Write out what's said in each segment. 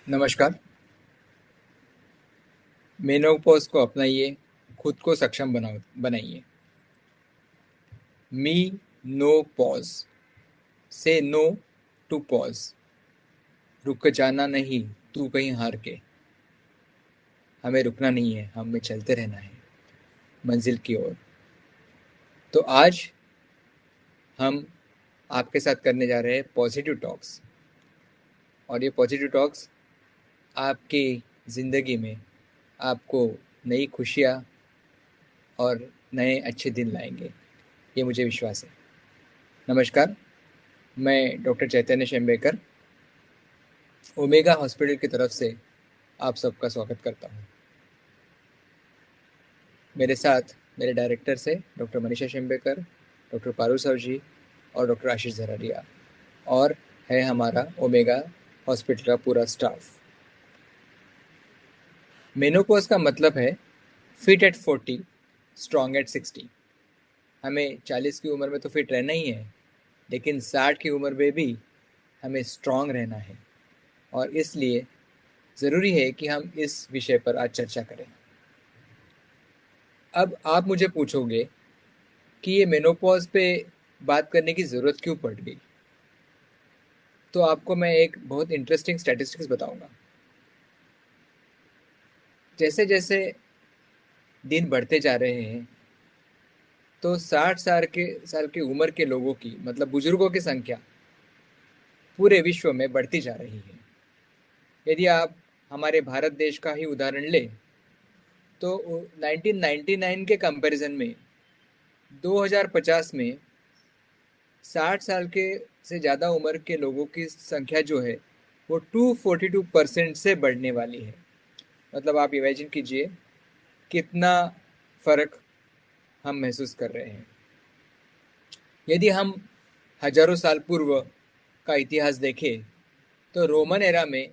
नमस्कार। मेनोपॉज को अपनाइए, खुद को सक्षम बनाइए। मी नो पॉज से नो टू पॉज। रुक जाना नहीं, तू कहीं हार के। हमें रुकना नहीं है, हमें चलते रहना है मंजिल की ओर। तो आज हम आपके साथ करने जा रहे हैं पॉजिटिव टॉक्स। और ये पॉजिटिव टॉक्स आपकी ज़िंदगी में आपको नई खुशियाँ और नए अच्छे दिन लाएंगे, ये मुझे विश्वास है। नमस्कार, मैं डॉक्टर चैतन्य शेम्बेकर ओमेगा हॉस्पिटल की तरफ से आप सबका स्वागत करता हूँ। मेरे साथ मेरे डायरेक्टर्स हैं doctor Manisha Shembekar, doctor Paru sir ji और डॉक्टर आशीष झरारिया, और है हमारा ओमेगा हॉस्पिटल का पूरा स्टाफ। मेनोपॉज का मतलब है फिट एट 40, स्ट्रॉन्ग एट 60। हमें 40 की उम्र में तो फिट रहना ही है, लेकिन 60 की उम्र में भी हमें स्ट्रॉन्ग रहना है। और इसलिए ज़रूरी है कि हम इस विषय पर आज चर्चा करें। अब आप मुझे पूछोगे कि ये मेनोपॉज पे बात करने की ज़रूरत क्यों पड़ गई। तो आपको मैं एक बहुत इंटरेस्टिंग स्टैटिस्टिक्स बताऊंगा। जैसे जैसे दिन बढ़ते जा रहे हैं, तो 60 साल की उम्र के लोगों की, मतलब बुजुर्गों की संख्या पूरे विश्व में बढ़ती जा रही है। यदि आप हमारे भारत देश का ही उदाहरण लें, तो 1999 के कंपैरिजन में 2050 में 60 साल के से ज़्यादा उम्र के लोगों की संख्या जो है वो 242% से बढ़ने वाली है। मतलब आप इमेजिन कीजिए कितना फ़र्क हम महसूस कर रहे हैं। यदि हम हजारों साल पूर्व का इतिहास देखें, तो रोमन एरा में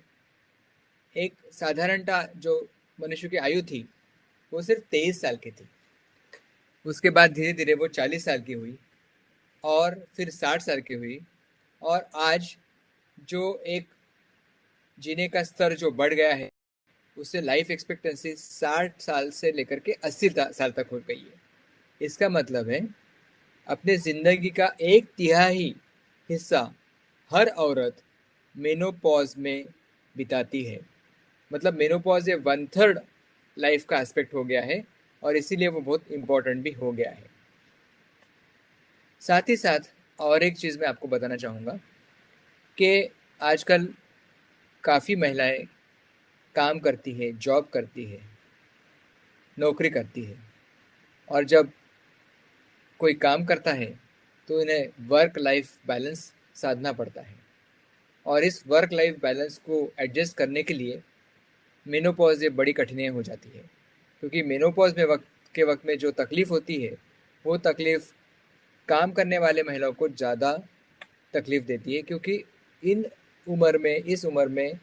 एक साधारणता जो मनुष्य की आयु थी वो सिर्फ 23 साल की थी। उसके बाद धीरे धीरे वो 40 साल की हुई और फिर 60 साल की हुई, और आज जो एक जीने का स्तर जो बढ़ गया है, उससे लाइफ एक्सपेक्टेंसी 60 साल से लेकर के 80 साल तक हो गई है। इसका मतलब है अपने ज़िंदगी का एक तिहाई हिस्सा हर औरत मेनोपॉज में बिताती है। मतलब मेनोपॉज ये 1/3 लाइफ का एस्पेक्ट हो गया है, और इसीलिए वो बहुत इम्पोर्टेंट भी हो गया है। साथ ही साथ और एक चीज़ मैं आपको बताना चाहूँगा कि आजकल काफ़ी महिलाएं काम करती है, जॉब करती है, नौकरी करती है, और जब कोई काम करता है तो इन्हें वर्क लाइफ बैलेंस साधना पड़ता है। और इस वर्क लाइफ बैलेंस को एडजस्ट करने के लिए मेनोपॉज ये बड़ी कठिनाई हो जाती है, क्योंकि मेनोपॉज में वक्त में जो तकलीफ़ होती है, वो तकलीफ़ काम करने वाले महिलाओं को ज़्यादा तकलीफ़ देती है, क्योंकि इस उम्र में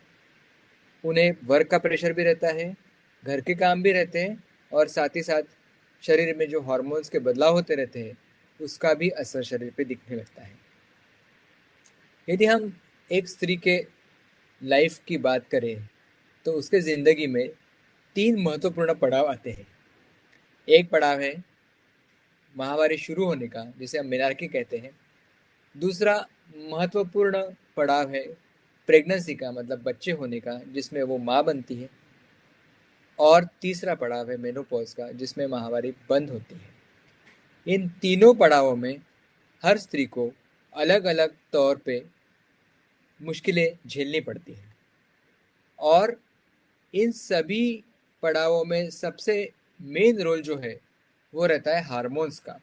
उन्हें वर्क का प्रेशर भी रहता है, घर के काम भी रहते हैं, और साथ ही साथ शरीर में जो हार्मोन्स के बदलाव होते रहते हैं, उसका भी असर शरीर पे दिखने लगता है। यदि हम एक स्त्री के लाइफ की बात करें, तो उसके ज़िंदगी में 3 महत्वपूर्ण पड़ाव आते हैं। एक पड़ाव है माहवारी शुरू होने का, जिसे हम मेनार्की कहते हैं। दूसरा महत्वपूर्ण पड़ाव है प्रेगनेंसी का, मतलब बच्चे होने का, जिसमें वो माँ बनती है। और तीसरा पड़ाव है मेनोपॉज का, जिसमें माहवारी बंद होती है। इन तीनों पड़ावों में हर स्त्री को अलग अलग तौर पे मुश्किलें झेलनी पड़ती हैं, और इन सभी पड़ावों में सबसे मेन रोल जो है वो रहता है हार्मोन्स का।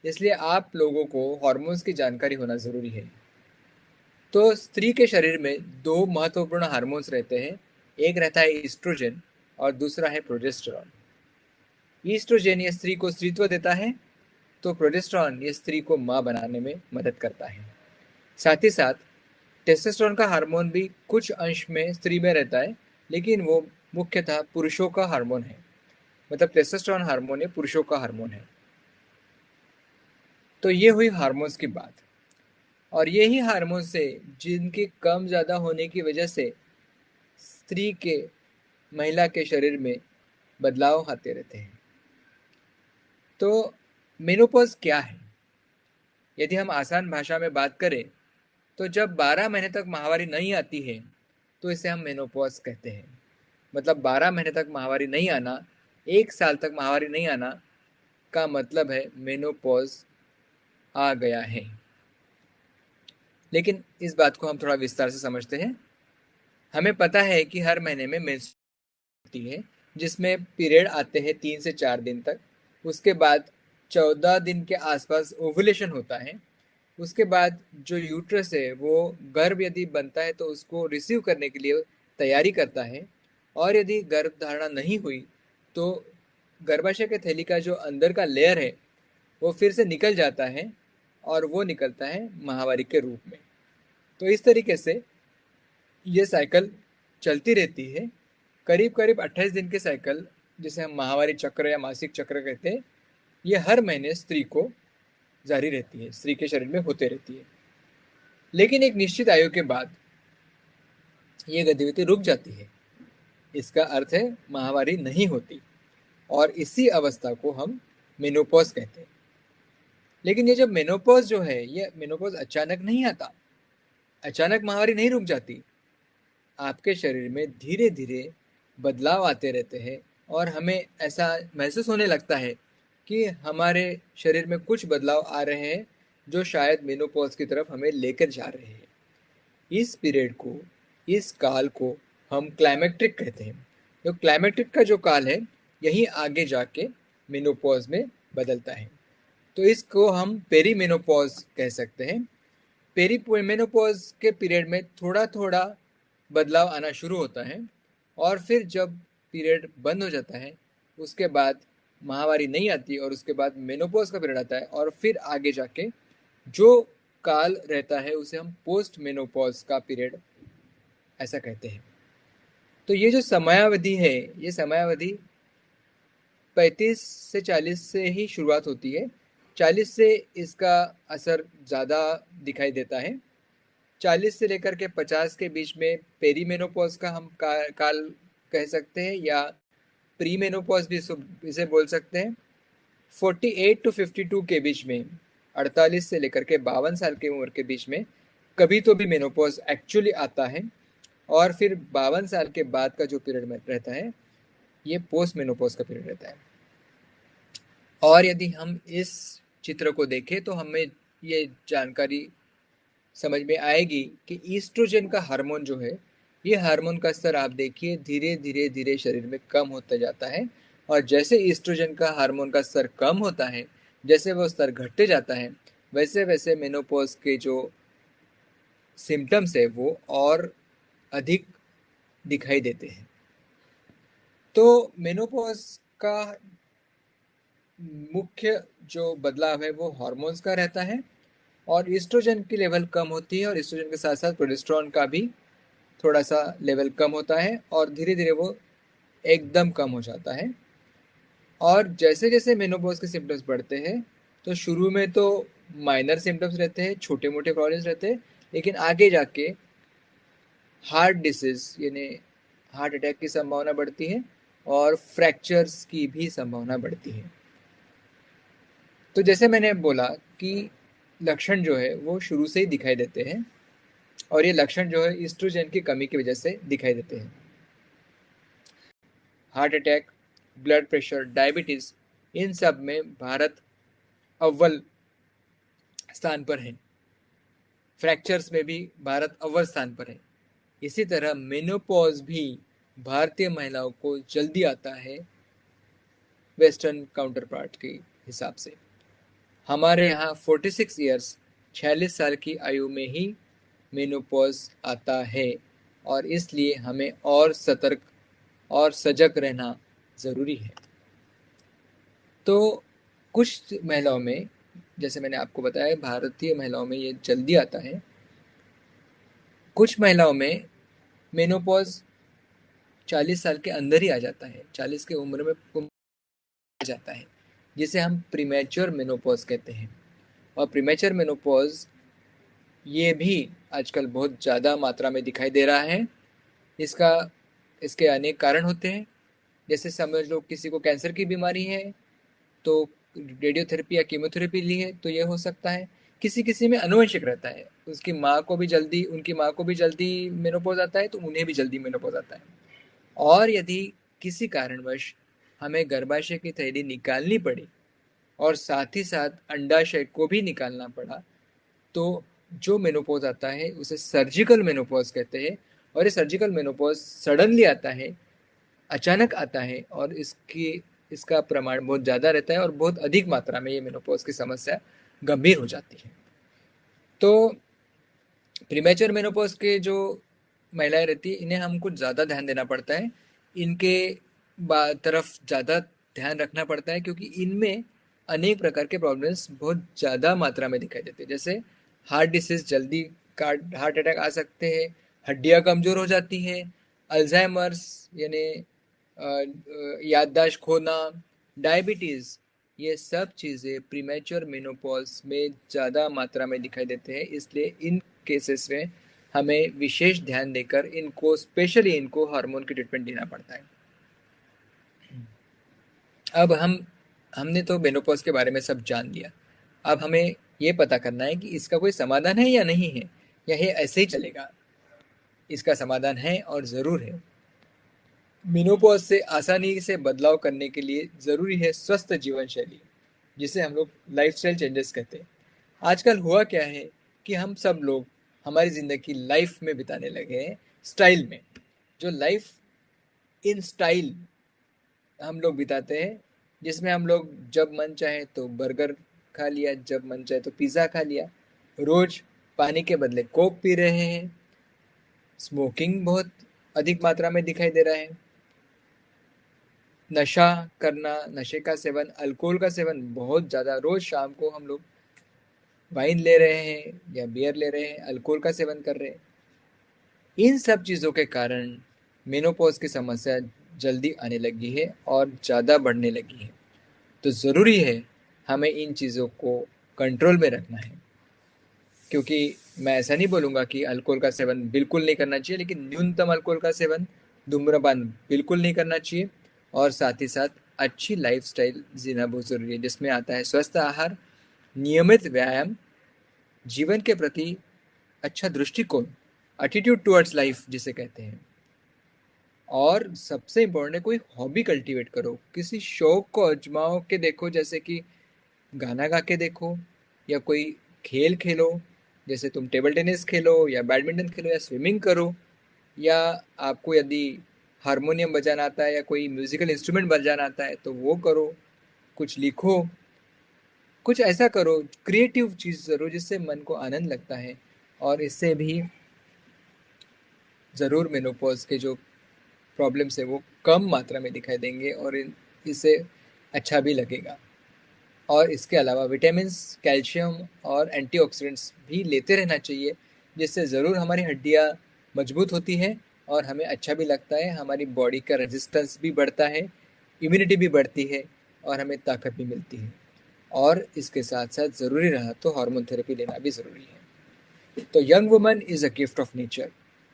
इसलिए आप लोगों को हार्मोन्स की जानकारी होना ज़रूरी है। तो स्त्री के शरीर में 2 महत्वपूर्ण हार्मोन्स रहते हैं। एक रहता है ईस्ट्रोजन और दूसरा है प्रोजेस्टेरॉन। ईस्ट्रोजन ये स्त्री को स्त्रीत्व देता है, तो प्रोजेस्टेरॉन ये स्त्री को माँ बनाने में मदद करता है। साथ ही साथ टेस्टोस्टेरोन का हार्मोन भी कुछ अंश में स्त्री में रहता है, लेकिन वो मुख्यतः पुरुषों का हार्मोन है। मतलब टेस्टोस्टेरोन हार्मोन ये पुरुषों का हार्मोन है। तो ये हुई हार्मोन्स की बात। और यही हार्मोन से जिनके कम ज़्यादा होने की वजह से स्त्री के, महिला के शरीर में बदलाव आते रहते हैं। तो मेनोपॉज क्या है? यदि हम आसान भाषा में बात करें तो जब 12 महीने तक माहवारी नहीं आती है तो इसे हम मेनोपॉज कहते हैं। मतलब 12 महीने तक माहवारी नहीं आना, 1 साल तक माहवारी नहीं आना का मतलब है मेनोपॉज आ गया है। लेकिन इस बात को हम थोड़ा विस्तार से समझते हैं। हमें पता है कि हर महीने में मेंस्ट्रुएशन होती है, जिसमें पीरियड आते हैं 3 से 4 दिन तक। उसके बाद 14 दिन के आसपास ओवुलेशन होता है। उसके बाद जो यूट्रस है वो गर्भ यदि बनता है तो उसको रिसीव करने के लिए तैयारी करता है, और यदि गर्भ धारणा नहीं हुई तो गर्भाशय के थैली का जो अंदर का लेयर है वो फिर से निकल जाता है, और वो निकलता है माहवारी के रूप में। तो इस तरीके से ये साइकिल चलती रहती है। करीब करीब 28 दिन के साइकिल, जिसे हम माहवारी चक्र या मासिक चक्र कहते हैं, ये हर महीने स्त्री को जारी रहती है, स्त्री के शरीर में होते रहती है। लेकिन एक निश्चित आयु के बाद ये गतिविधि रुक जाती है। इसका अर्थ है माहवारी नहीं होती, और इसी अवस्था को हम मेनोपॉज कहते हैं। लेकिन ये जब मेनोपॉज जो है, ये मेनोपॉज अचानक नहीं आता, अचानक माहवारी नहीं रुक जाती। आपके शरीर में धीरे धीरे बदलाव आते रहते हैं, और हमें ऐसा महसूस होने लगता है कि हमारे शरीर में कुछ बदलाव आ रहे हैं जो शायद मेनोपॉज की तरफ हमें लेकर जा रहे हैं। इस पीरियड को, इस काल को हम क्लाइमेक्ट्रिक कहते हैं। तो क्लाइमेक्ट्रिक का जो काल है यही आगे जाके मेनोपॉज में बदलता है। तो इसको हम पेरीमेनोपॉज कह सकते हैं। पेरीमेनोपॉज के पीरियड में थोड़ा थोड़ा बदलाव आना शुरू होता है, और फिर जब पीरियड बंद हो जाता है उसके बाद माहवारी नहीं आती, और उसके बाद मेनोपॉज का पीरियड आता है, और फिर आगे जाके जो काल रहता है उसे हम पोस्ट मेनोपॉज का पीरियड ऐसा कहते हैं। तो ये जो समयावधि है, ये समयावधि 35 से 40 से ही शुरुआत होती है। 40 से इसका असर ज़्यादा दिखाई देता है। 40 से लेकर के 50 के बीच में पेरीमेनोपॉज का हम काल कह सकते हैं, या प्री मेनोपॉज भी इसे बोल सकते हैं। 48 टू 52 के बीच में, 48 से लेकर के 52 साल की उम्र के बीच में कभी तो भी मेनोपॉज एक्चुअली आता है, और फिर 52 साल के बाद का जो पीरियड में रहता है ये पोस्ट मेनोपॉज का पीरियड रहता है। और यदि हम इस चित्र को देखें तो हमें ये जानकारी समझ में आएगी कि ईस्ट्रोजन का हार्मोन जो है, ये हार्मोन का स्तर आप देखिए धीरे धीरे धीरे शरीर में कम होता जाता है। और जैसे ईस्ट्रोजन का हार्मोन का स्तर कम होता है, जैसे वो स्तर घटते जाता है, वैसे वैसे मेनोपॉज के जो सिम्टम्स है वो और अधिक दिखाई देते हैं। तो मेनोपॉज का मुख्य जो बदलाव है वो हार्मोन्स का रहता है, और ईस्ट्रोजन की लेवल कम होती है, और ईस्ट्रोजन के साथ साथ प्रोजेस्टेरोन का भी थोड़ा सा लेवल कम होता है, और धीरे धीरे वो एकदम कम हो जाता है। और जैसे जैसे मेनोपॉज के सिम्टम्स बढ़ते हैं तो शुरू में तो माइनर सिम्टम्स रहते हैं, छोटे मोटे प्रॉब्लम्स रहते हैं, लेकिन आगे जाके हार्ट डिसीज यानी हार्ट अटैक की संभावना बढ़ती है, और फ्रैक्चर्स की भी संभावना बढ़ती है। तो जैसे मैंने बोला कि लक्षण जो है वो शुरू से ही दिखाई देते हैं, और ये लक्षण जो है ईस्ट्रोजन की कमी की वजह से दिखाई देते हैं। Heart attack, blood pressure, diabetes, इन सब में भारत अव्वल स्थान पर है। फ्रैक्चर्स में भी भारत अव्वल स्थान पर है। इसी तरह मेनोपॉज भी भारतीय महिलाओं को जल्दी आता है वेस्टर्न काउंटर पार्ट के हिसाब से। हमारे यहाँ 46 ईयर्स, 46 साल की आयु में ही मेनोपॉज आता है, और इसलिए हमें और सतर्क और सजग रहना ज़रूरी है। तो कुछ महिलाओं में, जैसे मैंने आपको बताया, भारतीय महिलाओं में ये जल्दी आता है। कुछ महिलाओं में मेनोपॉज 40 साल के अंदर ही आ जाता है, 40 की उम्र में आ जाता है, जिसे हम प्रीमेच्योर मेनोपॉज कहते हैं। और प्रीमेच्योर मेनोपॉज ये भी आजकल बहुत ज़्यादा मात्रा में दिखाई दे रहा है। इसका इसके अनेक कारण होते हैं। जैसे समझ लो किसी को कैंसर की बीमारी है तो रेडियोथेरेपी या कीमोथेरेपी ली है तो ये हो सकता है। किसी किसी में आनुवंशिक रहता है, उनकी माँ को भी जल्दी मेनोपॉज आता है तो उन्हें भी जल्दी मेनोपॉज आता है। और यदि किसी कारणवश हमें गर्भाशय की थैली निकालनी पड़ी और साथ ही साथ अंडाशय को भी निकालना पड़ा तो जो मेनोपॉज आता है उसे सर्जिकल मेनोपॉज कहते हैं। और ये सर्जिकल मेनोपॉज सडनली आता है, अचानक आता है, और इसका प्रमाण बहुत ज़्यादा रहता है और बहुत अधिक मात्रा में ये मेनोपॉज की समस्या गंभीर हो जाती है। तो प्रीमेच्योर मेनोपॉज के जो महिलाएं रहती है इन्हें हमको ज़्यादा ध्यान देना पड़ता है, इनके तरफ ज़्यादा ध्यान रखना पड़ता है, क्योंकि इनमें अनेक प्रकार के प्रॉब्लम्स बहुत ज़्यादा मात्रा में दिखाई देते हैं। जैसे हार्ट डिसीज जल्दी, हार्ट अटैक आ सकते हैं, हड्डियाँ कमज़ोर हो जाती हैं, अल्जाइमर्स यानी याददाश्त खोना, डायबिटीज़, ये सब चीज़ें प्रीमेच्योर मेनोपॉज में ज़्यादा मात्रा में दिखाई देते हैं। इसलिए इन केसेस में हमें विशेष ध्यान देकर स्पेशली इनको हार्मोन की ट्रीटमेंट देना पड़ता है। अब हमने तो मेनोपॉज के बारे में सब जान लिया। अब हमें ये पता करना है कि इसका कोई समाधान है या नहीं है, या ये ऐसे ही चलेगा। इसका समाधान है और ज़रूर है। मेनोपॉज से आसानी से बदलाव करने के लिए ज़रूरी है स्वस्थ जीवन शैली, जिसे हम लोग लाइफस्टाइल चेंजेस कहते हैं। आजकल हुआ क्या है कि हम सब लोग हमारी ज़िंदगी लाइफ में बिताने लगे हैं, स्टाइल में। जो लाइफ इन स्टाइल हम लोग बिताते हैं, जिसमें हम लोग जब मन चाहे तो बर्गर खा लिया, जब मन चाहे तो पिज़्ज़ा खा लिया, रोज़ पानी के बदले कोक पी रहे हैं, स्मोकिंग बहुत अधिक मात्रा में दिखाई दे रहा है, नशा करना, नशे का सेवन, अल्कोहल का सेवन बहुत ज़्यादा, रोज़ शाम को हम लोग वाइन ले रहे हैं या बियर ले रहे हैं, अल्कोहल का सेवन कर रहे हैं। इन सब चीज़ों के कारण मेनोपॉज की समस्या जल्दी आने लगी है और ज़्यादा बढ़ने लगी है। तो ज़रूरी है हमें इन चीज़ों को कंट्रोल में रखना है, क्योंकि मैं ऐसा नहीं बोलूँगा कि अल्कोहल का सेवन बिल्कुल नहीं करना चाहिए, लेकिन न्यूनतम अल्कोहल का सेवन, धूम्रपान बिल्कुल नहीं करना चाहिए, और साथ ही साथ अच्छी लाइफस्टाइल जीना बहुत ज़रूरी है, जिसमें आता है स्वस्थ आहार, नियमित व्यायाम, जीवन के प्रति अच्छा दृष्टिकोण, एटीट्यूड टुवर्ड्स लाइफ जिसे कहते हैं, और सबसे इम्पोर्टेंट है कोई हॉबी कल्टीवेट करो, किसी शौक को आजमाओ के देखो, जैसे कि गाना गा के देखो, या कोई खेल खेलो, जैसे तुम टेबल टेनिस खेलो या बैडमिंटन खेलो या स्विमिंग करो, या आपको यदि हारमोनियम बजाना आता है या कोई म्यूज़िकल इंस्ट्रूमेंट बजाना आता है तो वो करो, कुछ लिखो, कुछ ऐसा करो, क्रिएटिव चीज़ करो जिससे मन को आनंद लगता है, और इससे भी ज़रूर मेनोपॉज के जो प्रॉब्लम्स है वो कम मात्रा में दिखाई देंगे और इससे अच्छा भी लगेगा। और इसके अलावा विटामिन्स, कैल्शियम और एंटीऑक्सीडेंट्स भी लेते रहना चाहिए, जिससे ज़रूर हमारी हड्डियाँ मजबूत होती हैं और हमें अच्छा भी लगता है, हमारी बॉडी का रेजिस्टेंस भी बढ़ता है, इम्यूनिटी भी बढ़ती है और हमें ताकत भी मिलती है। और इसके साथ साथ ज़रूरी रहा तो हार्मोन थेरेपी लेना भी ज़रूरी है। तो young woman is a gift of nature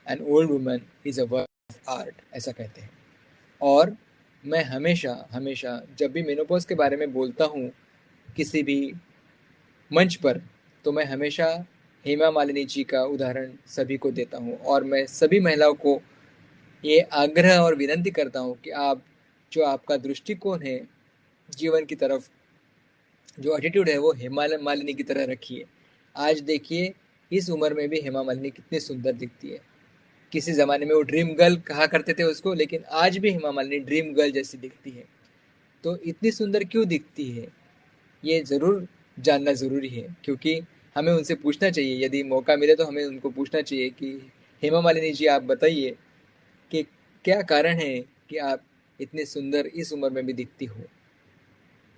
and old woman is a work of art, ऐसा कहते हैं। और मैं हमेशा हमेशा जब भी मेनोपॉज के बारे में बोलता हूँ किसी भी मंच पर, तो मैं हमेशा हेमा मालिनी जी का उदाहरण सभी को देता हूँ, और मैं सभी महिलाओं को ये आग्रह और विनती करता हूँ कि आप जो आपका दृष्टिकोण है जीवन की तरफ, जो एटीट्यूड है वो हेमा मालिनी की तरह रखिए। आज देखिए इस उम्र में भी हेमा मालिनी कितनी सुंदर दिखती है। किसी ज़माने में वो ड्रीम गर्ल कहा करते थे उसको, लेकिन आज भी हेमा मालिनी ड्रीम गर्ल जैसी दिखती है। तो इतनी सुंदर क्यों दिखती है, ये ज़रूर जानना ज़रूरी है, क्योंकि हमें उनसे पूछना चाहिए, यदि मौका मिले तो हमें उनको पूछना चाहिए कि हेमा मालिनी जी आप बताइए कि क्या कारण है कि आप इतने सुंदर इस उम्र में भी दिखती हो।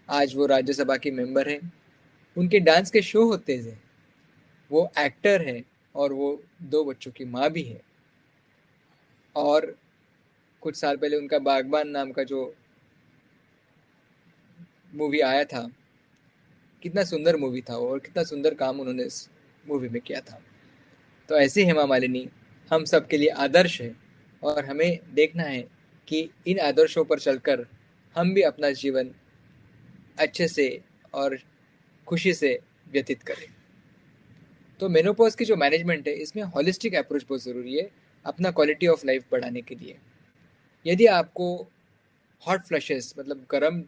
आज वो राज्यसभा की मेंबर हैं, उनके डांस के शो होते हैं, वो एक्टर हैं और वो दो बच्चों की माँ भी है। और कुछ साल पहले उनका बागबान नाम का जो मूवी आया था, कितना सुंदर मूवी था और कितना सुंदर काम उन्होंने इस मूवी में किया था। तो ऐसी हेमा मालिनी हम सब के लिए आदर्श है, और हमें देखना है कि इन आदर्शों पर चलकर हम भी अपना जीवन अच्छे से और खुशी से व्यतीत करें। तो मेनोपॉज की जो मैनेजमेंट है, इसमें होलिस्टिक अप्रोच बहुत ज़रूरी है अपना क्वालिटी ऑफ लाइफ बढ़ाने के लिए। यदि आपको हॉट फ्लशेस मतलब गर्म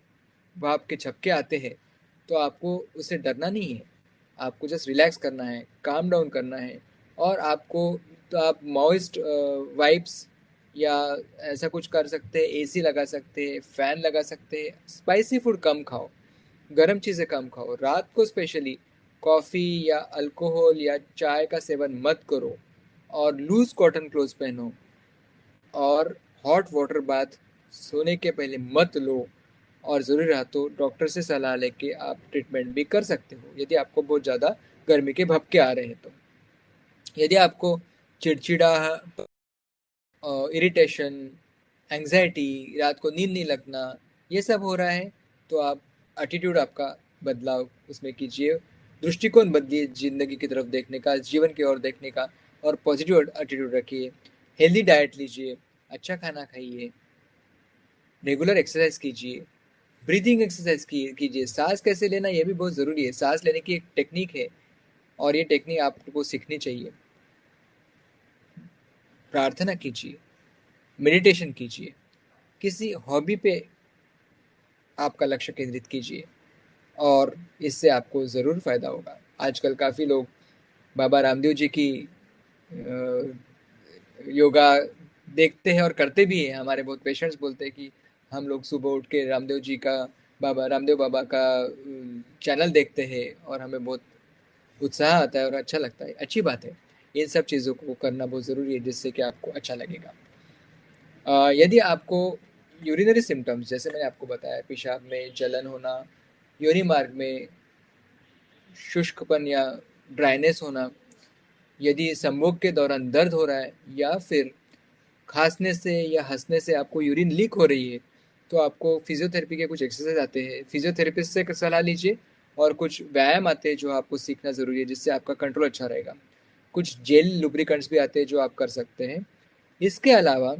भाप के झपके आते हैं, तो आपको उससे डरना नहीं है। आपको जस्ट रिलैक्स करना है, काम डाउन करना है। और आपको तो आप मॉइस्ट वाइप्स या ऐसा कुछ कर सकते हैं, एसी लगा सकते हैं, फ़ैन लगा सकते हैं। स्पाइसी फूड कम खाओ, गर्म चीज़ें कम खाओ। रात को स्पेशली कॉफ़ी या अल्कोहल या चाय का सेवन मत करो। और लूज़ कॉटन क्लोथ्स पहनो। और हॉट वाटर बाथ सोने के पहले मत लो। और ज़रूरी रहा तो डॉक्टर से सलाह लेके आप ट्रीटमेंट भी कर सकते हो, यदि आपको बहुत ज़्यादा गर्मी के भपके आ रहे हैं तो। यदि आपको चिड़चिड़ा, इरिटेशन, एंग्जाइटी, रात को नींद नहीं लगना, ये सब हो रहा है, तो आप एटीट्यूड आपका बदलाव उसमें कीजिए। दृष्टिकोण बदलिए ज़िंदगी की तरफ देखने का, जीवन की ओर देखने का। और पॉजिटिव एटीट्यूड रखिए। हेल्दी डाइट लीजिए, अच्छा खाना खाइए, रेगुलर एक्सरसाइज कीजिए, ब्रीदिंग एक्सरसाइज कीजिए। सांस कैसे लेना ये भी बहुत ज़रूरी है। सांस लेने की एक टेक्निक है और ये टेक्निक आपको सीखनी चाहिए। प्रार्थना कीजिए, मेडिटेशन कीजिए, किसी हॉबी पे आपका लक्ष्य केंद्रित कीजिए और इससे आपको ज़रूर फ़ायदा होगा। आजकल काफ़ी लोग बाबा रामदेव जी की योगा देखते हैं और करते भी हैं। हमारे बहुत पेशेंट्स बोलते हैं कि हम लोग सुबह उठ के रामदेव जी का, बाबा रामदेव बाबा का चैनल देखते हैं और हमें बहुत उत्साह आता है और अच्छा लगता है। अच्छी बात है, इन सब चीज़ों को करना बहुत ज़रूरी है जिससे कि आपको अच्छा लगेगा। यदि आपको यूरिनरी सिम्टम्स, जैसे मैंने आपको बताया, पेशाब में जलन होना, योनि मार्ग में शुष्कपन या ड्राइनेस होना, यदि संभोग के दौरान दर्द हो रहा है या फिर खांसने से या हंसने से आपको यूरिन लीक हो रही है, तो आपको फिजियोथेरेपी के कुछ एक्सरसाइज आते हैं, फिजियोथेरेपिस्ट से सलाह लीजिए। और कुछ व्यायाम आते हैं जो आपको सीखना ज़रूरी है जिससे आपका कंट्रोल अच्छा रहेगा। कुछ जेल लुब्रिकेंट्स भी आते हैं जो आप कर सकते हैं। इसके अलावा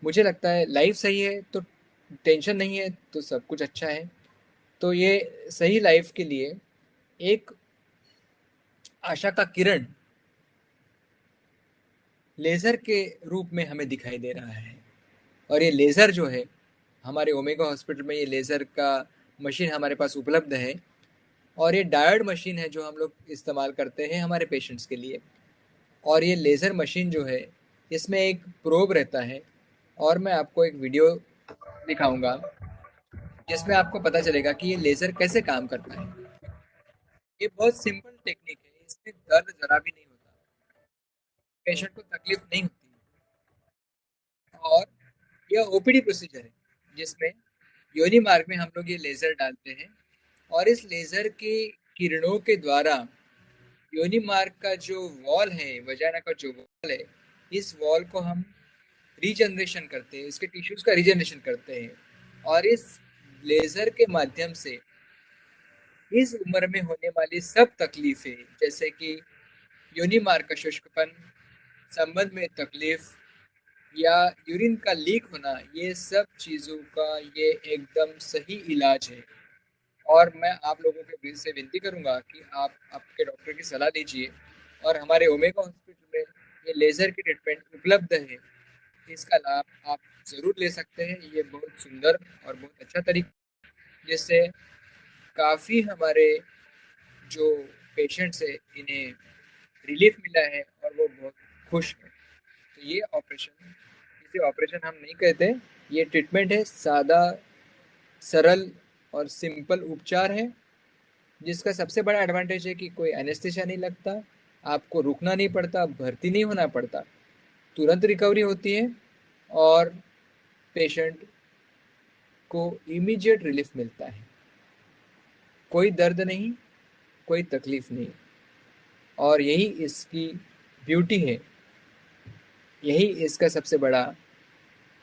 मुझे लगता है लाइफ सही है तो टेंशन नहीं है तो सब कुछ अच्छा है। तो ये सही लाइफ के लिए एक आशा का किरण लेज़र के रूप में हमें दिखाई दे रहा है। और ये लेज़र जो है, हमारे ओमेगा हॉस्पिटल में ये लेज़र का मशीन हमारे पास उपलब्ध है। और ये डायोड मशीन है जो हम लोग इस्तेमाल करते हैं हमारे पेशेंट्स के लिए। और ये लेज़र मशीन जो है, इसमें एक प्रोब रहता है। और मैं आपको एक वीडियो दिखाऊंगा जिसमें आपको पता चलेगा कि ये लेज़र कैसे काम करता है। ये बहुत सिंपल टेक्निक है, इसमें दर्द ज़रा भी नहीं होता, पेशेंट को तकलीफ नहीं होती। और यह ओपीडी प्रोसीजर है जिसमें योनि मार्ग में हम लोग ये लेज़र डालते हैं। और इस लेज़र की किरणों के द्वारा योनि मार्ग का जो वॉल है, वजाना का जो वॉल है, इस वॉल को हम रीजनरेशन करते हैं, इसके टिश्यूज का रीजनरेशन करते हैं। और इस लेज़र के माध्यम से इस उम्र में होने वाली सब तकलीफें, जैसे कि योनि मार्ग का शुष्कपन, संबंध में तकलीफ या यूरिन का लीक होना, ये सब चीज़ों का ये एकदम सही इलाज है। और मैं आप लोगों के बीच से विनती करूंगा कि आप आपके डॉक्टर की सलाह लीजिए। और हमारे ओमेगा हॉस्पिटल में ये लेज़र की ट्रीटमेंट उपलब्ध है, इसका लाभ आप ज़रूर ले सकते हैं। ये बहुत सुंदर और बहुत अच्छा तरीका जिससे काफ़ी हमारे जो पेशेंट्स है इन्हें रिलीफ मिला है और वो बहुत खुश हैं। तो ये ऑपरेशन, इसे ऑपरेशन हम नहीं कहते, ये ट्रीटमेंट है, सादा, सरल और सिंपल उपचार है जिसका सबसे बड़ा एडवांटेज है कि कोई एनेस्थेसिया नहीं लगता, आपको रुकना नहीं पड़ता, भर्ती नहीं होना पड़ता, तुरंत रिकवरी होती है। और पेशेंट को इमीडिएट रिलीफ मिलता है, कोई दर्द नहीं, कोई तकलीफ नहीं। और यही इसकी ब्यूटी है, यही इसका सबसे बड़ा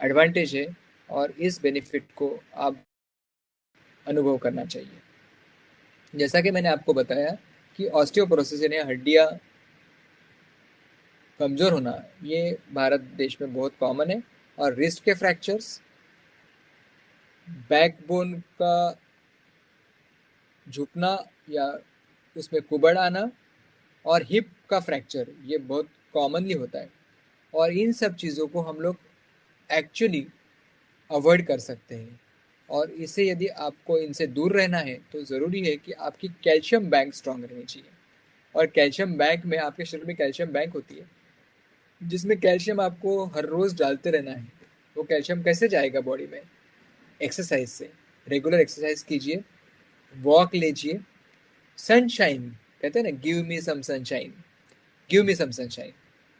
एडवांटेज है। और इस बेनिफिट को आप अनुभव करना चाहिए। जैसा कि मैंने आपको बताया कि ऑस्टियोपोरोसिस यानी हड्डियाँ कमज़ोर होना ये भारत देश में बहुत कॉमन है। और रिस्ट के फ्रैक्चर्स, बैकबोन का झुकना या उसमें कुबड़ आना और हिप का फ्रैक्चर ये बहुत कॉमनली होता है। और इन सब चीज़ों को हम लोग एक्चुअली अवॉइड कर सकते हैं। और इससे यदि आपको इनसे दूर रहना है तो ज़रूरी है कि आपकी कैल्शियम बैंक स्ट्रांग रहनी चाहिए। और कैल्शियम बैंक में आपके शरीर में कैल्शियम बैंक होती है जिसमें कैल्शियम आपको हर रोज़ डालते रहना है। वो कैल्शियम कैसे जाएगा बॉडी में? एक्सरसाइज से। रेगुलर एक्सरसाइज कीजिए, वॉक लीजिए, सनशाइन, कहते हैं ना, give me some sunshine, give me some sunshine.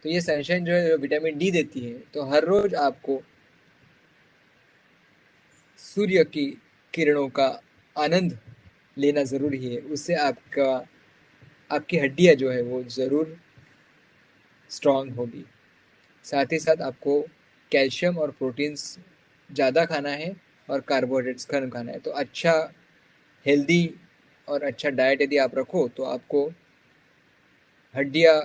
तो ये सनशाइन जो है विटामिन डी देती है। तो हर रोज़ आपको सूर्य की किरणों का आनंद लेना ज़रूरी है। उससे आपकी हड्डियाँ जो है वो ज़रूर स्ट्रांग होगी। साथ ही साथ आपको कैल्शियम और प्रोटीन्स ज़्यादा खाना है और कार्बोहाइड्रेट्स कम खाना है। तो अच्छा हेल्दी और अच्छा डाइट यदि आप रखो तो आपको हड्डियाँ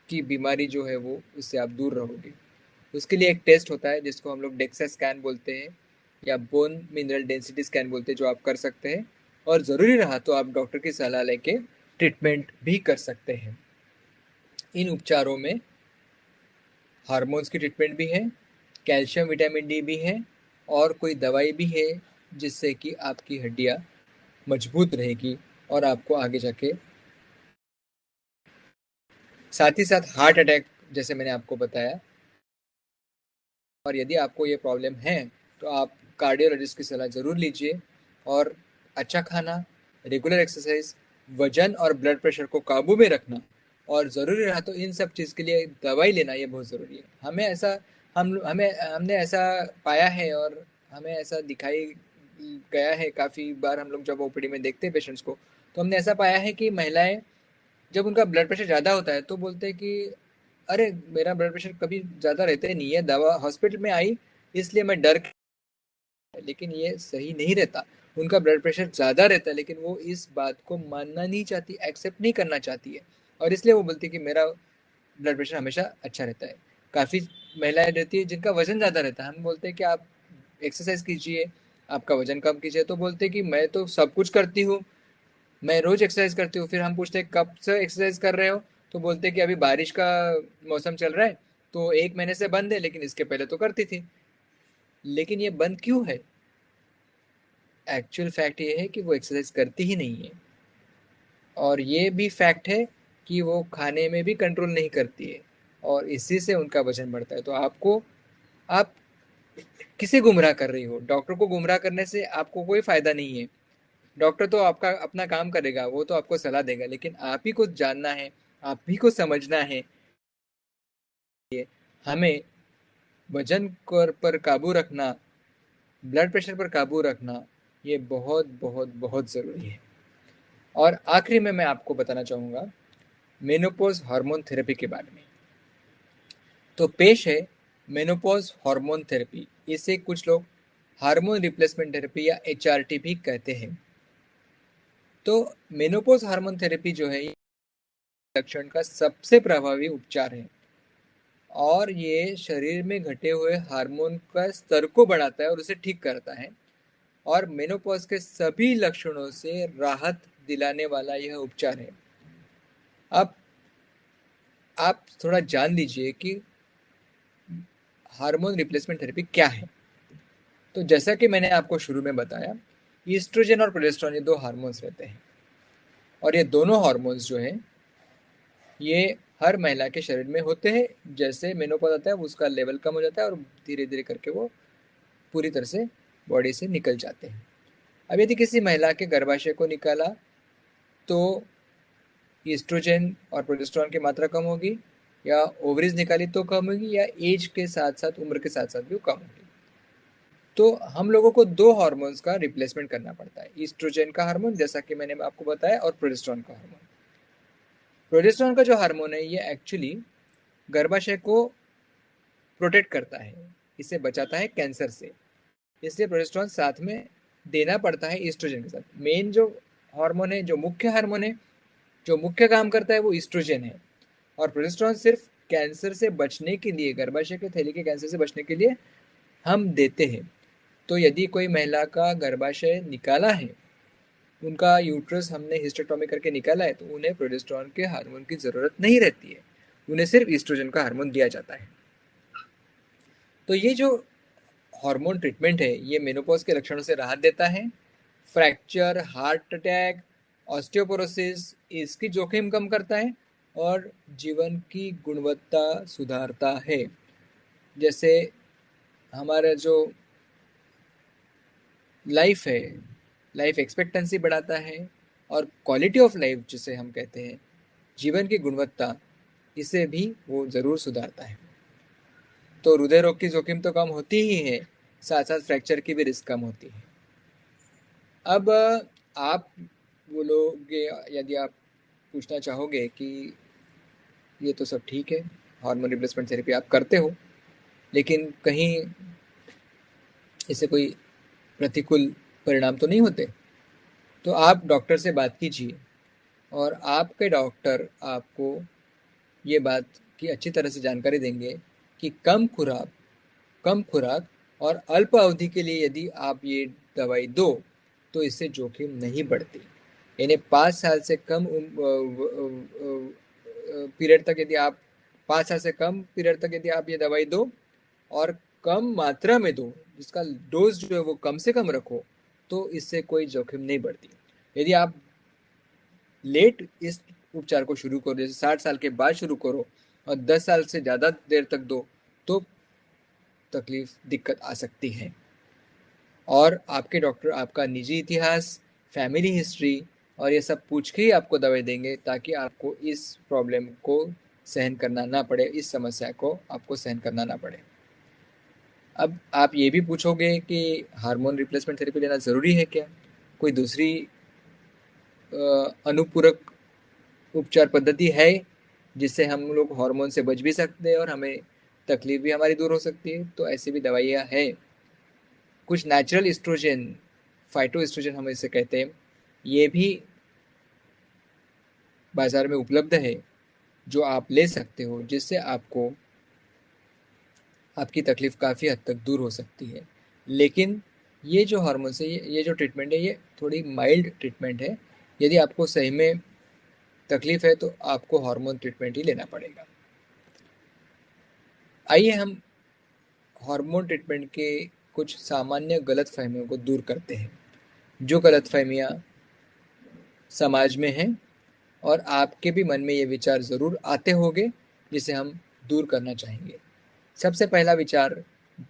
की बीमारी जो है वो उससे आप दूर रहोगे। उसके लिए एक टेस्ट होता है जिसको हम लोग डेक्सा स्कैन बोलते हैं या बोन मिनरल डेंसिटी स्कैन बोलते हैं, जो आप कर सकते हैं। और ज़रूरी रहा तो आप डॉक्टर की सलाह लेके ट्रीटमेंट भी कर सकते हैं। इन उपचारों में हार्मोन्स की ट्रीटमेंट भी है, कैल्शियम विटामिन डी भी है और कोई दवाई भी है जिससे कि आपकी हड्डियाँ मजबूत रहेगी और आपको आगे जाके। साथ ही साथ हार्ट अटैक जैसे मैंने आपको बताया। और यदि आपको ये प्रॉब्लम है तो आप कार्डियोलॉजिस्ट की सलाह ज़रूर लीजिए। और अच्छा खाना, रेगुलर एक्सरसाइज, वजन और ब्लड प्रेशर को काबू में रखना और ज़रूरी रहा तो इन सब चीज़ के लिए दवाई लेना ये बहुत ज़रूरी है। हमने ऐसा पाया है और हमें ऐसा दिखाई गया है काफ़ी बार। हम लोग जब ओपीडी में देखते हैं पेशेंट्स को तो हमने ऐसा पाया है कि महिलाएं जब उनका ब्लड प्रेशर ज़्यादा होता है तो बोलते हैं कि अरे मेरा ब्लड प्रेशर कभी ज़्यादा रहता ही नहीं है, दवा हॉस्पिटल में आई इसलिए मैं डर। लेकिन ये सही नहीं रहता। उनका ब्लड प्रेशर ज़्यादा रहता है लेकिन वो इस बात को मानना नहीं चाहती, एक्सेप्ट नहीं करना चाहती है। और इसलिए वो बोलती है कि मेरा ब्लड प्रेशर हमेशा अच्छा रहता है। काफ़ी महिलाएं रहती है जिनका वजन ज़्यादा रहता है। हम बोलते हैं कि आप एक्सरसाइज कीजिए, आपका वजन कम कीजिए, तो बोलते हैं कि मैं तो सब कुछ करती हूँ, मैं रोज एक्सरसाइज करती हूँ। फिर हम पूछते हैं कब से एक्सरसाइज कर रहे हो, तो बोलते हैं कि अभी बारिश का मौसम चल रहा है तो 1 महीने से बंद है, लेकिन इसके पहले तो करती थी। लेकिन ये बंद क्यों है? एक्चुअल फैक्ट ये है कि वो एक्सरसाइज करती ही नहीं है। और ये भी फैक्ट है कि वो खाने में भी कंट्रोल नहीं करती है और इसी से उनका वजन बढ़ता है। तो आप किसे गुमराह कर रही हो? डॉक्टर को गुमराह करने से आपको कोई फायदा नहीं है। डॉक्टर तो आपका अपना काम करेगा, वो तो आपको सलाह देगा, लेकिन आप ही को जानना है, आप ही को समझना है। हमें वजन पर काबू रखना, ब्लड प्रेशर पर काबू रखना ये बहुत बहुत बहुत ज़रूरी है। और आखिरी में मैं आपको बताना चाहूँगा मेनोपॉज हार्मोन थेरेपी के बारे में। तो पेश है मेनोपॉज हार्मोन थेरेपी। इसे कुछ लोग हार्मोन रिप्लेसमेंट थेरेपी या एचआरटी भी कहते हैं। तो मेनोपॉज हार्मोन थेरेपी जो है लक्षण का सबसे प्रभावी उपचार है और ये शरीर में घटे हुए हार्मोन का स्तर को बढ़ाता है और उसे ठीक करता है। और मेनोपॉज के सभी लक्षणों से राहत दिलाने वाला यह उपचार है। अब आप थोड़ा जान लीजिए कि हार्मोन रिप्लेसमेंट थेरेपी क्या है। तो जैसा कि मैंने आपको शुरू में बताया, ईस्ट्रोजन और प्रोजेस्टेरोन ये दो हार्मोन्स रहते हैं और ये दोनों हार्मोन्स जो हैं ये हर महिला के शरीर में होते हैं। जैसे मेनोपॉज आता है उसका लेवल कम हो जाता है और धीरे धीरे करके वो पूरी तरह से बॉडी से निकल जाते हैं। अब यदि किसी महिला के गर्भाशय को निकाला तो ईस्ट्रोजन और प्रोजेस्टेरोन की मात्रा कम होगी, या ओवरीज निकाली तो कम होगी, या एज के साथ साथ उम्र के साथ साथ भी कम होगी। तो हम लोगों को दो हार्मोन्स का रिप्लेसमेंट करना पड़ता है, ईस्ट्रोजन का हार्मोन जैसा कि मैंने आपको बताया और प्रोजेस्टेरोन का हार्मोन। प्रोजेस्टेरोन का जो हार्मोन है ये एक्चुअली गर्भाशय को प्रोटेक्ट करता है, इसे बचाता है कैंसर से। इसलिए प्रोजेस्टेरोन साथ में देना पड़ता है ईस्ट्रोजन के साथ। मेन जो हार्मोन है, जो मुख्य हार्मोन है, जो मुख्य काम करता है वो ईस्ट्रोजन है। और प्रोजेस्टेरॉन सिर्फ कैंसर से बचने के लिए, गर्भाशय के थैली के कैंसर से बचने के लिए हम देते हैं। तो यदि कोई महिला का गर्भाशय निकाला है, उनका यूट्रस हमने हिस्टेक्टोमी करके निकाला है, तो उन्हें प्रोजेस्टेरॉन के हार्मोन की ज़रूरत नहीं रहती है, उन्हें सिर्फ ईस्ट्रोजन का हार्मोन दिया जाता है। तो ये जो हार्मोन ट्रीटमेंट है, ये मेनोपॉज के लक्षणों से राहत देता है। फ्रैक्चर, हार्ट अटैक, ऑस्टियोपोरोसिस, इसकी जोखिम कम करता है और जीवन की गुणवत्ता सुधारता है। जैसे हमारा जो लाइफ है, लाइफ एक्सपेक्टेंसी बढ़ाता है और क्वालिटी ऑफ लाइफ जिसे हम कहते हैं, जीवन की गुणवत्ता, इसे भी वो ज़रूर सुधारता है। तो हृदय रोग की जोखिम तो कम होती ही है, साथ साथ फ्रैक्चर की भी रिस्क कम होती है। अब आप बोलोगे, यदि आप पूछना चाहोगे कि ये तो सब ठीक है, हार्मोन रिप्लेसमेंट थेरेपी आप करते हो, लेकिन कहीं इससे कोई प्रतिकूल परिणाम तो नहीं होते, तो आप डॉक्टर से बात कीजिए और आपके डॉक्टर आपको ये बात की अच्छी तरह से जानकारी देंगे कि कम खुराक और अल्प अवधि के लिए यदि आप ये दवाई दो, तो इससे जोखिम नहीं बढ़ती। यानी 5 साल से कम पीरियड तक यदि आप 5 साल से कम पीरियड तक यदि आप ये दवाई दो और कम मात्रा में दो, जिसका डोज जो है वो कम से कम रखो, तो इससे कोई जोखिम नहीं बढ़ती। यदि आप लेट इस उपचार को शुरू करो, जैसे 60 साल के बाद शुरू करो और 10 साल से ज़्यादा देर तक दो, तो तकलीफ, दिक्कत आ सकती है। और आपके डॉक्टर आपका निजी इतिहास, फैमिली हिस्ट्री और ये सब पूछ के ही आपको दवाई देंगे, ताकि आपको इस प्रॉब्लम को सहन करना ना पड़े, इस समस्या को आपको सहन करना ना पड़े। अब आप ये भी पूछोगे कि हार्मोन रिप्लेसमेंट थेरेपी लेना ज़रूरी है क्या? कोई दूसरी अनुपूरक उपचार पद्धति है जिससे हम लोग हार्मोन से बच भी सकते हैं और हमें तकलीफ भी हमारी दूर हो सकती है? तो ऐसी भी दवाइयाँ हैं। कुछ नेचुरल एस्ट्रोजन, फाइटो एस्ट्रोजन हम इसे कहते हैं, ये भी बाज़ार में उपलब्ध है, जो आप ले सकते हो, जिससे आपको आपकी तकलीफ काफ़ी हद तक दूर हो सकती है। लेकिन ये जो हार्मोन से ये जो ट्रीटमेंट है, ये थोड़ी माइल्ड ट्रीटमेंट है। यदि आपको सही में तकलीफ है, तो आपको हार्मोन ट्रीटमेंट ही लेना पड़ेगा। आइए हम हार्मोन ट्रीटमेंट के कुछ सामान्य गलतफहमियों को दूर करते हैं, जो गलतफहमियाँ समाज में हैं और आपके भी मन में ये विचार ज़रूर आते होंगे, जिसे हम दूर करना चाहेंगे। सबसे पहला विचार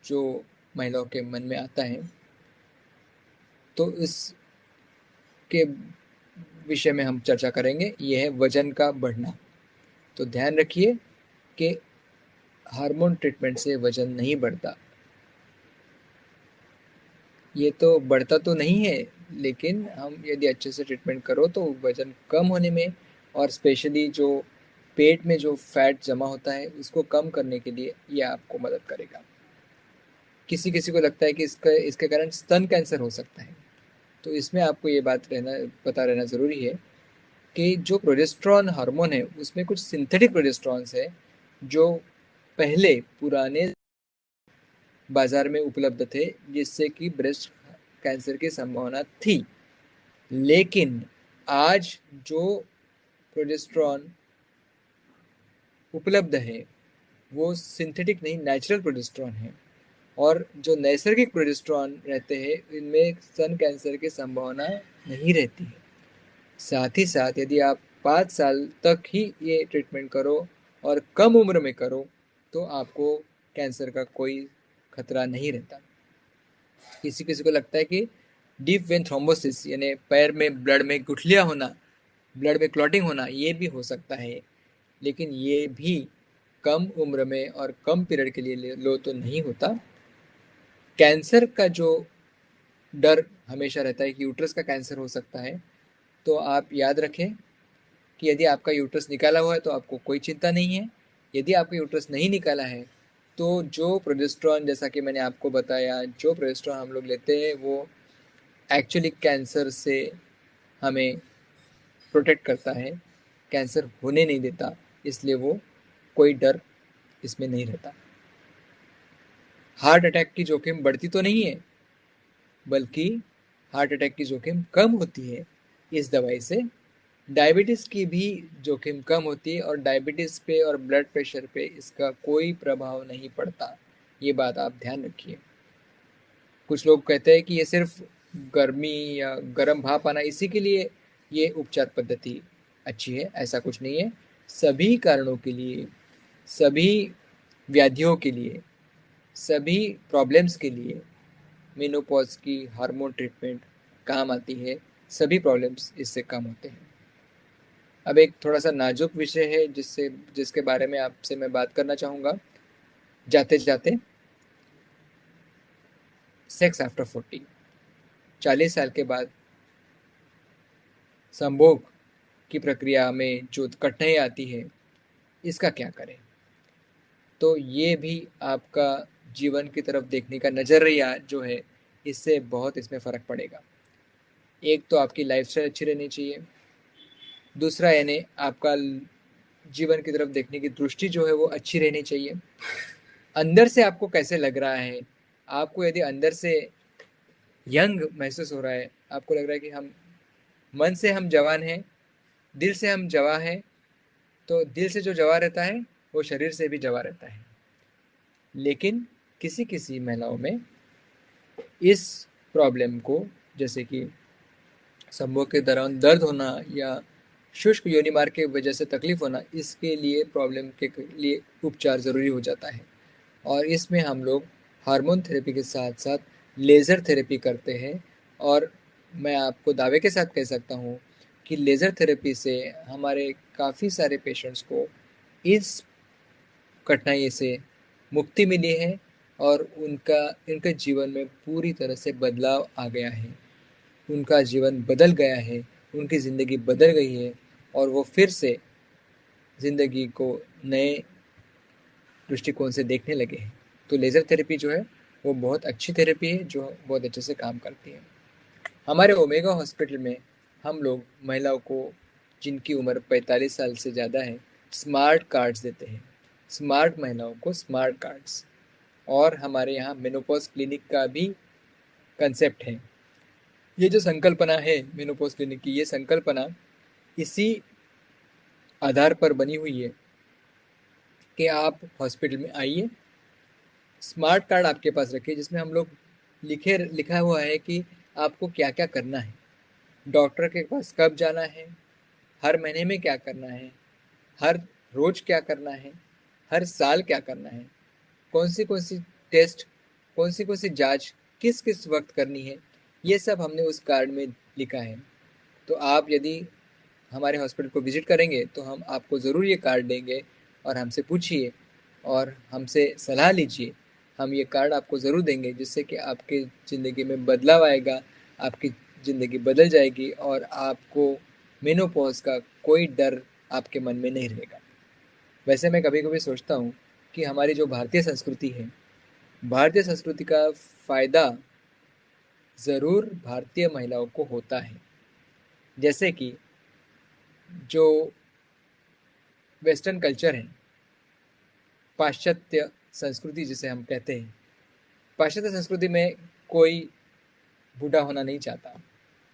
जो महिलाओं के मन में आता है, तो इसके विषय में हम चर्चा करेंगे, ये है वजन का बढ़ना। तो ध्यान रखिए कि हार्मोन ट्रीटमेंट से वजन नहीं बढ़ता। ये तो बढ़ता तो नहीं है, लेकिन हम यदि अच्छे से ट्रीटमेंट करो तो वजन कम होने में, और स्पेशली जो पेट में जो फैट जमा होता है, उसको कम करने के लिए ये आपको मदद करेगा। किसी किसी को लगता है कि इसके कारण स्तन कैंसर हो सकता है, तो इसमें आपको ये बात पता रहना ज़रूरी है कि जो प्रोजेस्टेरॉन हार्मोन है, उसमें कुछ सिंथेटिक प्रोजेस्टेरॉन्स है जो पहले पुराने बाजार में उपलब्ध थे, जिससे कि ब्रेस्ट कैंसर की संभावना थी। लेकिन आज जो प्रोजेस्टेरॉन उपलब्ध है, वो सिंथेटिक नहीं, नेचुरल प्रोजेस्टेरॉन है। और जो नैसर्गिक प्रोजेस्टेरॉन रहते हैं, इनमें स्तन कैंसर की संभावना नहीं रहती है। साथ ही साथ यदि आप 5 साल तक ही ये ट्रीटमेंट करो और कम उम्र में करो, तो आपको कैंसर का कोई खतरा नहीं रहता। किसी किसी को लगता है कि डीप वेन थ्रोम्बोसिस, यानी पैर में ब्लड में गुठलियाँ होना, ब्लड में क्लॉटिंग होना, ये भी हो सकता है। लेकिन ये भी कम उम्र में और कम पीरियड के लिए लो तो नहीं होता। कैंसर का जो डर हमेशा रहता है कि यूट्रस का कैंसर हो सकता है, तो आप याद रखें कि यदि आपका यूट्रस निकाला हुआ है तो आपको कोई चिंता नहीं है। यदि आपका यूट्रस नहीं निकाला है, तो जो प्रोजेस्टेरॉन, जैसा कि मैंने आपको बताया, जो प्रोजेस्टेरॉन हम लोग लेते हैं, वो एक्चुअली कैंसर से हमें प्रोटेक्ट करता है, कैंसर होने नहीं देता। इसलिए वो कोई डर इसमें नहीं रहता। हार्ट अटैक की जोखिम बढ़ती तो नहीं है, बल्कि हार्ट अटैक की जोखिम कम होती है इस दवाई से। डायबिटीज़ की भी जोखिम कम होती है, और डायबिटीज़ पे और ब्लड प्रेशर पे इसका कोई प्रभाव नहीं पड़ता। ये बात आप ध्यान रखिए। कुछ लोग कहते हैं कि ये सिर्फ गर्मी या गर्म भाप आना, इसी के लिए ये उपचार पद्धति अच्छी है। ऐसा कुछ नहीं है। सभी कारणों के लिए, सभी व्याधियों के लिए, सभी प्रॉब्लम्स के लिए मेनोपॉज की हार्मोन ट्रीटमेंट काम आती है। सभी प्रॉब्लम्स इससे कम होते हैं। अब एक थोड़ा सा नाजुक विषय है जिसके बारे में आपसे मैं बात करना चाहूँगा जाते जाते। सेक्स आफ्टर 40, 40 साल के बाद संभोग की प्रक्रिया में जो कठिनाई आती है, इसका क्या करें? तो ये भी आपका जीवन की तरफ देखने का नज़रिया जो है, इससे बहुत इसमें फ़र्क पड़ेगा। एक तो आपकी लाइफस्टाइल अच्छी रहनी चाहिए। दूसरा यानी आपका जीवन की तरफ देखने की दृष्टि जो है वो अच्छी रहनी चाहिए। अंदर से आपको कैसे लग रहा है? आपको यदि अंदर से यंग महसूस हो रहा है, आपको लग रहा है कि हम मन से हम जवान हैं, दिल से हम जवां हैं, तो दिल से जो जवां रहता है वो शरीर से भी जवां रहता है। लेकिन किसी किसी महिलाओं में इस प्रॉब्लम को, जैसे कि संभोग के दौरान दर्द होना या शुष्क योनि मार्ग की वजह से तकलीफ होना, इसके लिए प्रॉब्लम के लिए उपचार ज़रूरी हो जाता है। और इसमें हम लोग हार्मोन थेरेपी के साथ साथ लेज़र थेरेपी करते हैं। और मैं आपको दावे के साथ कह सकता हूँ कि लेज़र थेरेपी से हमारे काफ़ी सारे पेशेंट्स को इस कठिनाई से मुक्ति मिली है, और उनके जीवन में पूरी तरह से बदलाव आ गया है। उनका जीवन बदल गया है, उनकी ज़िंदगी बदल गई है, और वो फिर से ज़िंदगी को नए दृष्टिकोण से देखने लगे हैं। तो लेज़र थेरेपी जो है वो बहुत अच्छी थेरेपी है, जो बहुत अच्छे से काम करती है। हमारे ओमेगा हॉस्पिटल में हम लोग महिलाओं को जिनकी उम्र 45 साल से ज़्यादा है, स्मार्ट कार्ड्स देते हैं। स्मार्ट महिलाओं को स्मार्ट कार्ड्स। और हमारे यहाँ मेनोपॉज क्लिनिक का भी कंसेप्ट है। ये जो संकल्पना है मेनोपॉज क्लिनिक की, ये संकल्पना इसी आधार पर बनी हुई है कि आप हॉस्पिटल में आइए, स्मार्ट कार्ड आपके पास रखिए, जिसमें हम लोग लिखा हुआ है कि आपको क्या क्या करना है, डॉक्टर के पास कब जाना है, हर महीने में क्या करना है, हर रोज क्या करना है, हर साल क्या करना है, कौन सी टेस्ट, कौन सी जांच किस किस वक्त करनी है, ये सब हमने उस कार्ड में लिखा है। तो आप यदि हमारे हॉस्पिटल को विज़िट करेंगे तो हम आपको ज़रूर ये कार्ड देंगे, और हमसे पूछिए और हमसे सलाह लीजिए। हम ये कार्ड आपको ज़रूर देंगे, जिससे कि आपकी ज़िंदगी में बदलाव आएगा, आपकी ज़िंदगी बदल जाएगी, और आपको मेनोपॉज का कोई डर आपके मन में नहीं रहेगा। वैसे मैं कभी कभी सोचता हूँ कि हमारी जो भारतीय संस्कृति है, भारतीय संस्कृति का फ़ायदा ज़रूर भारतीय महिलाओं को होता है। जैसे कि जो वेस्टर्न कल्चर है, पाश्चात्य संस्कृति जिसे हम कहते हैं, पाश्चात्य संस्कृति में कोई बूढ़ा होना नहीं चाहता।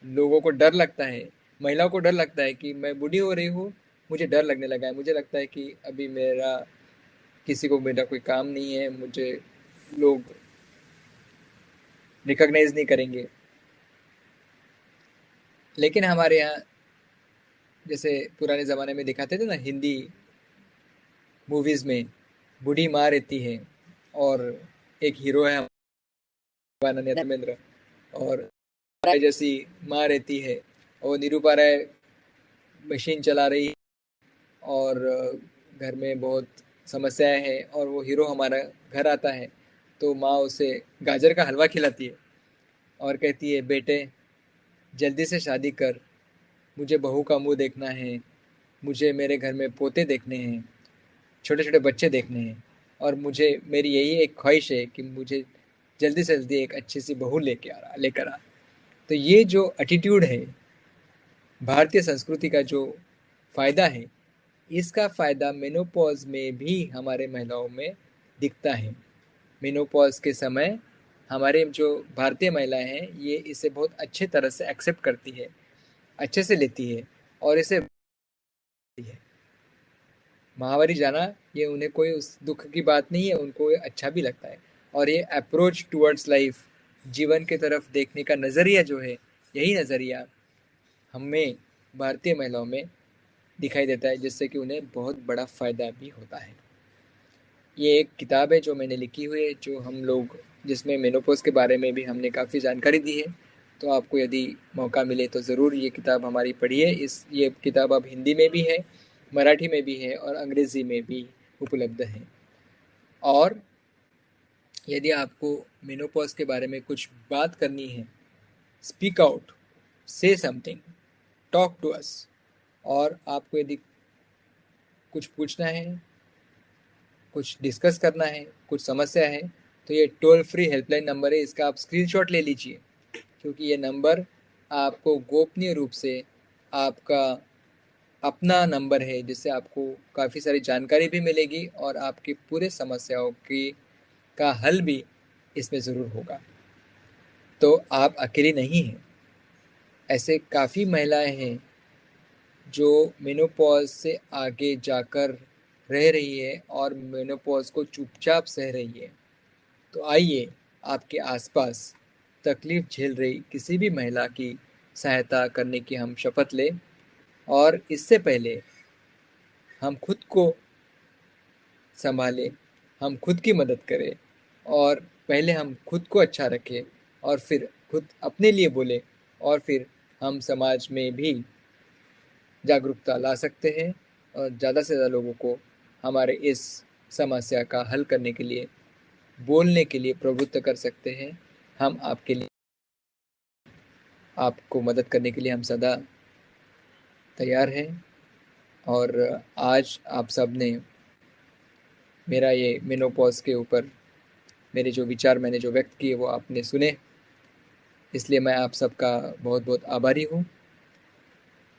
लोगों को डर लगता है, महिलाओं को डर लगता है कि मैं बूढ़ी हो रही हूँ, मुझे डर लगने लगा है, मुझे लगता है कि अभी किसी को मेरा कोई काम नहीं है, मुझे लोग रिकॉग्नाइज नहीं करेंगे। लेकिन हमारे यहाँ जैसे पुराने ज़माने में दिखाते थे ना, हिंदी मूवीज़ में बूढ़ी माँ रहती है, और एक हीरो है अनन्या धर्मेंद्र, और राय जैसी माँ रहती है, और निरूपा राय मशीन चला रही है, और घर में बहुत समस्याएं हैं, और वो हीरो हमारा घर आता है तो माँ उसे गाजर का हलवा खिलाती है और कहती है, बेटे जल्दी से शादी कर, मुझे बहू का मुंह देखना है, मुझे मेरे घर में पोते देखने हैं, छोटे छोटे बच्चे देखने हैं, और मेरी यही एक ख्वाहिश है कि मुझे जल्दी से जल्दी एक अच्छी सी बहू लेकर आ। तो ये जो एटीट्यूड है, भारतीय संस्कृति का जो फ़ायदा है, इसका फ़ायदा मेनोपॉज़ में भी हमारे महिलाओं में दिखता है। मेनोपॉज़ के समय हमारे जो भारतीय महिलाएं हैं ये इसे बहुत अच्छे तरह से एक्सेप्ट करती है, अच्छे से लेती है और इसे है। माहवारी जाना ये उन्हें कोई उस दुख की बात नहीं है, उनको ये अच्छा भी लगता है। और ये अप्रोच टुवर्ड्स लाइफ, जीवन की तरफ देखने का नज़रिया जो है, यही नज़रिया हमें भारतीय महिलाओं में दिखाई देता है, जिससे कि उन्हें बहुत बड़ा फ़ायदा भी होता है। ये एक किताब है जो मैंने लिखी हुई है, जो हम लोग जिसमें मेनोपॉज़ के बारे में भी हमने काफ़ी जानकारी दी है। तो आपको यदि मौका मिले तो ज़रूर ये किताब हमारी पढ़िए। ये किताब अब हिंदी में भी है, मराठी में भी है और अंग्रेज़ी में भी उपलब्ध है। और यदि आपको मेनोपॉज़ के बारे में कुछ बात करनी है, speak out, say something, talk to us. और आपको यदि कुछ पूछना है, कुछ डिस्कस करना है, कुछ समस्या है, तो ये टोल फ्री हेल्पलाइन नंबर है, इसका आप स्क्रीनशॉट ले लीजिए, क्योंकि ये नंबर आपको गोपनीय रूप से आपका अपना नंबर है, जिससे आपको काफ़ी सारी जानकारी भी मिलेगी और आपकी पूरे समस्याओं की का हल भी इसमें ज़रूर होगा। तो आप अकेली नहीं हैं। ऐसे काफ़ी महिलाएं हैं जो मेनोपॉज़ से आगे जाकर रह रही है और मेनोपॉज़ को चुपचाप सह रही है। तो आइए आपके आसपास तकलीफ़ झेल रही किसी भी महिला की सहायता करने की हम शपथ लें, और इससे पहले हम खुद को संभालें, हम खुद की मदद करें और पहले हम खुद को अच्छा रखें और फिर खुद अपने लिए बोलें, और फिर हम समाज में भी जागरूकता ला सकते हैं और ज़्यादा से ज़्यादा लोगों को हमारे इस समस्या का हल करने के लिए, बोलने के लिए प्रवृत्त कर सकते हैं। हम आपके लिए, आपको मदद करने के लिए हम सदा तैयार हैं। और आज आप सब ने मेरा ये मेनोपॉज़ के ऊपर मेरे जो विचार मैंने जो व्यक्त किए वो आपने सुने, इसलिए मैं आप सबका बहुत बहुत आभारी हूँ।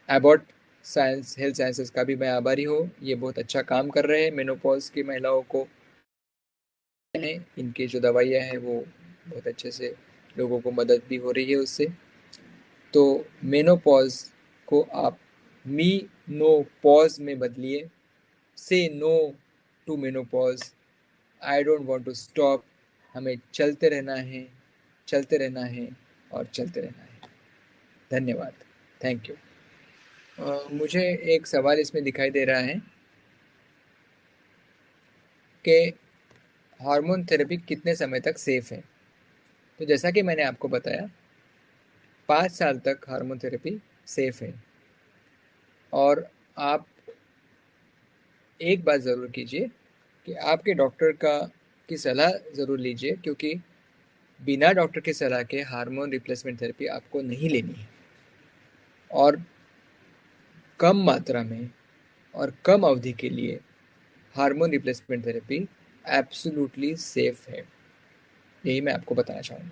एबॉट साइंस हेल्थ साइंसेज़ का भी मैं आभारी हूँ। ये बहुत अच्छा काम कर रहे हैं मेनोपॉज़ की महिलाओं को, इनकी जो दवाइयाँ हैं वो बहुत अच्छे से लोगों को मदद भी हो रही है उससे। तो मेनोपॉज़ को आप मी नो पॉज़ में बदलिए। Say no to menopause, I don't want to stop. हमें चलते रहना है, चलते रहना है और चलते रहना है। धन्यवाद। Thank you. मुझे एक सवाल इसमें दिखाई दे रहा है कि हार्मोन थेरेपी कितने समय तक सेफ़ है। तो जैसा कि मैंने आपको बताया, 5 साल तक हार्मोन थेरेपी सेफ़ है। और आप एक बात ज़रूर कीजिए कि आपके डॉक्टर की सलाह ज़रूर लीजिए, क्योंकि बिना डॉक्टर की सलाह के हार्मोन रिप्लेसमेंट थेरेपी आपको नहीं लेनी है। और कम मात्रा में और कम अवधि के लिए hormone replacement therapy absolutely safe है। यही मैं आपको बताना चाहूँगा।